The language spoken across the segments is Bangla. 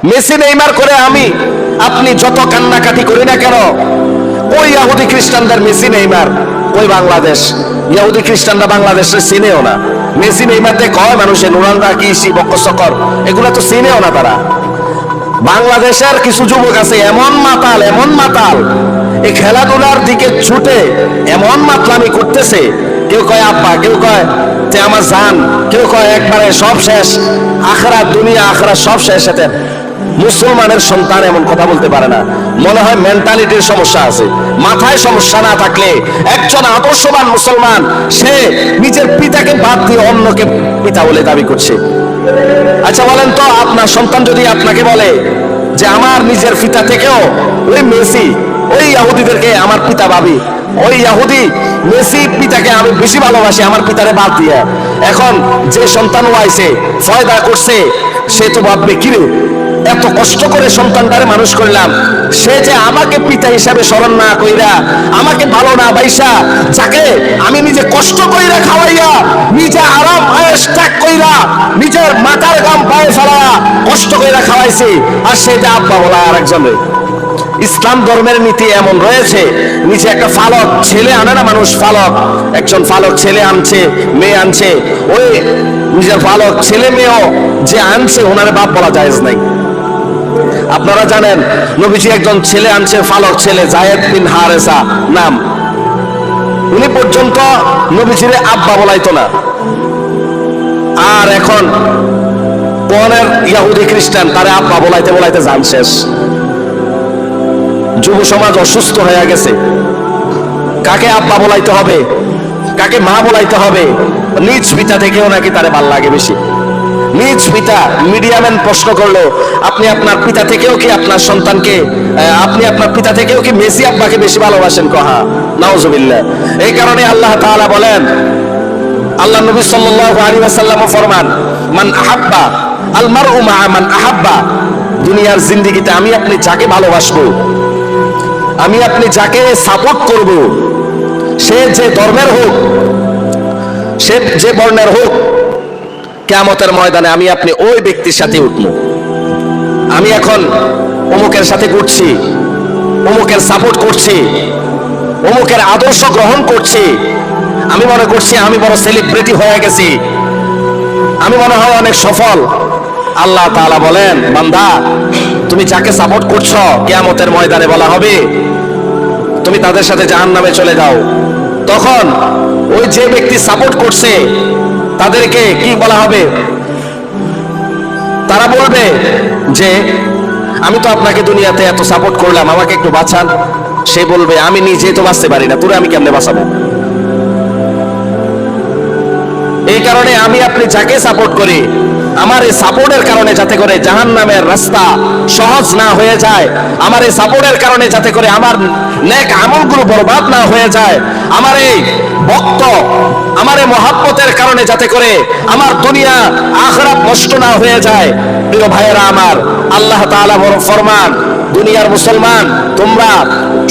মেসি নেইমার করে আমি আপনি যত কান্নাকাটি করি না কেন, ওই ইহুদি খ্রিস্টানদের মেসি নেইমার ওই বাংলাদেশ, ইহুদি খ্রিস্টানরা বাংলাদেশে চিনেও না। মেসি নেইমারতে কয় মানুষের নুরানরা কি বক্কসকর, এগুলা তো চিনেও না তারা। বাংলাদেশের কিছু যুবক আছে এমন মাতাল, এই খেলাধুলার দিকে ছুটে এমন মাতলামি করতেছে, কেউ কয় আব্বা, কেউ কয় যে আমার জান, কেউ কয় একবারে সব শেষ, আখরা দুনিয়া আখরা সব শেষ। এতে মুসলমানের সন্তান এমন কথা বলতে পারে না। মনে হয় মেন্টালিটির সমস্যা আছে। মাথায় সমস্যা না থাকলে একজন আদর্শবান মুসলমান সে নিজের পিতাকে বাদ দিয়ে অন্যকে পিতা বলে দাবি করছে। আচ্ছা বলেন তো, আপনার সন্তান যদি আপনাকে বলে যে আমার নিজের পিতা থেকেও ওই মেসি, ওই ইহুদিদেরকে আমার পিতা ভাবি, ওই ইহুদি মেসি পিতাকে আমি বেশি ভালোবাসি আমার পিতারে বাদ দিয়ে, এখন যে সন্তান হইছে ফয়দা করছে, সে তো ভাববে কিরে এত কষ্ট করে সন্তানটারে মানুষ করলাম, সে যে আমাকে পিতা হিসাবে স্মরণ না কইরা, আমাকে ভালো না বাইসা, যাকে আমি নিজে কষ্ট কইরা খাওয়াইয়া, নিজে আরাম আয়েশ ত্যাগ কইরা, নিজের মাথার গাম পায়ে ফেলা কষ্ট কইরা খাওয়াইছি, আর সে যে আব্বা বলা আর একজনের। ইসলাম ধর্মের নীতি এমন রয়েছে, নিচে একটা ফালক ছেলে আনে না মানুষ, ফালক একজন ফালক ছেলে আনছে, মেয়ে আনছে, ওই নিজের ফালক ছেলে মেয়েও যে আনছে ওনার বাপ বলা জায়েজ নাই। আপনারা জানেন নবীজি একজন ছেলে আনছে, ফালক ছেলে, জায়েদ বিন হারেসা নাম, উনি পর্যন্ত নবীজিরে আব্বা বলাইতো না। আর এখন পনের ইহুদি খ্রিস্টান তারে আব্বা বলাইতে বলাইতে জান শেষ। যুব সমাজ অসুস্থ হয়ে গেছে, কাকে আব্বা বলাইতে হবে, কাকে মা বলাইতে হবে, নিজ পিতা থেকেও নাকি তারে ভাল লাগে বেশি। নিজ পিতা, মিডিয়াম্যান প্রশ্ন করলো, আপনি আপনার পিতা থেকেও কি আপনার সন্তানকে, আপনি আপনার পিতা থেকেও কি মেসি আব্বাকে বেশি ভালোবাসেন? কহা নাউজুবিল্লাহ। এই কারণে আল্লাহ তাআলা বলেন, আল্লাহ নবী সাল্লাল্লাহু আলাইহি ওয়াসাল্লাম ফরমান, মান আহাব্বা আল মারউ মা মান আহাব্বা। দুনিয়ার জিন্দেগিতে আমি আপনি যাকে ভালোবাসবো, আমি আপনি যাকে সাপোর্ট করব, সে যে ধর্মের হোক, সে যে বর্ণের হোক, কিয়ামতের ময়দানে আমি আপনি ওই ব্যক্তির সাথে উঠবো। আমি এখন অমুকের সাথে ঘুরছি, অমুকের সাপোর্ট করছি, অমুকের আদর্শ গ্রহণ করছি, আমি মনে করছি আমি বড় সেলিব্রিটি হয়ে গেছি, আমি মনে হয় অনেক সফল। আল্লাহ তাআলা বলেন, বান্দা তুমি যাকে সাপোর্ট করছো, কিয়ামতের ময়দানে বলা হবে তুমি তাদের সাথে জাহান্নামে চলে যাও। তখন ওই যে ব্যক্তি সাপোর্ট করছে তাদেরকে কি বলা হবে? তারা বলবে যে আমি তো আপনাকে দুনিয়াতে এত সাপোর্ট করলাম, আমাকে একটু বাঁচান। সে বলবে আমি নিজে তো বাঁচতে পারি না, তোরে আমি কেমনে বাঁচাবো? এই কারণে আমি আপনি যাকে সাপোর্ট করি, আমার এই সাপোর্টের কারণে যাতে করে জাহান্নামের রাস্তা সহজ না হয়ে যায়, আমার এই সাপোর্টের কারণে যাতে করে আমার নেক আমলগুলো বরবাদ না হয়ে যায়, আমার এই ভক্ত, আমার এই মহাব্বতের কারণে যাতে করে আমার দুনিয়া আখিরাত নষ্ট না হয়ে যায়। প্রিয় ভাইয়েরা আমার, আল্লাহ তাআলা বড় ফরমান, দুনিয়ার মুসলমান তোমরা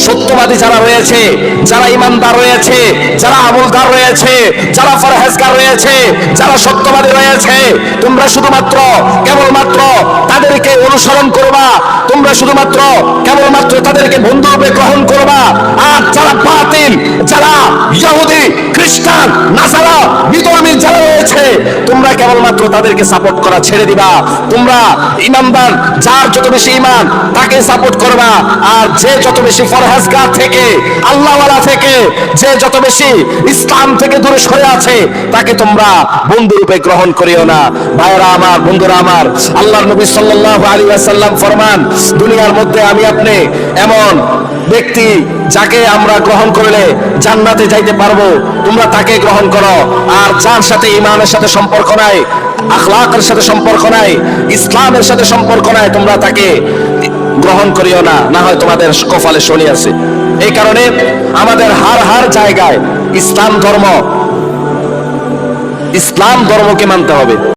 সত্যবাদী যারা রয়েছে, যারা ইমানদার রয়েছে, যারা আমলদার রয়েছে, যারা ফরহেজগার রয়েছে, যারা সত্যবাদী রয়েছে, তোমরা শুধুমাত্র কেবলমাত্র তাদেরকে অনুসরণ করবা, তোমরা শুধুমাত্র কেবলমাত্র তাদেরকে বন্ধুরূপে গ্রহণ করবা। আর যারা বাতিল, যারা ইহুদি, খ্রিস্টান, নাসারা, বিধর্মী যারা রয়েছে, তোমরা কেবলমাত্র তাদেরকে সাপোর্ট করা ছেড়ে দিবা। তোমরা ইমানদার, যার যত বেশি ইমান তাকে সাপোর্ট করবা, আর যে যত বেশি ফরহেজগার থেকে, আল্লাহওয়ালা থেকে, যে যত বেশি ইসলাম থেকে দূরে সরে আছে, তাকে তোমরা বন্ধুরূপে গ্রহণ করিও না। ভাইরা আমার, বন্ধুরা আমার, আল্লাহর নবী সাল্লাল্লাহু আলাইহি ওয়াসাল্লাম ফরমান, দুনিয়ার মধ্যে আমি আপনি এমন ব্যক্তি যাকে আমরা গ্রহণ করলে জান্নাতে যাইতে পারবো, তোমরা তাকে গ্রহণ করো। আর যার সাথে ইমানের সাথে সম্পর্ক নাই, আখলাকের সাথে সম্পর্ক নাই, ইসলামের সাথে সম্পর্ক নাই, তোমরা তাকে গ্রহণ করিও না, না হয় তোমাদের কপালে শনি আছে। এই কারণে আমাদের হার জায়গায় ইসলাম ধর্মকে মানতে হবে।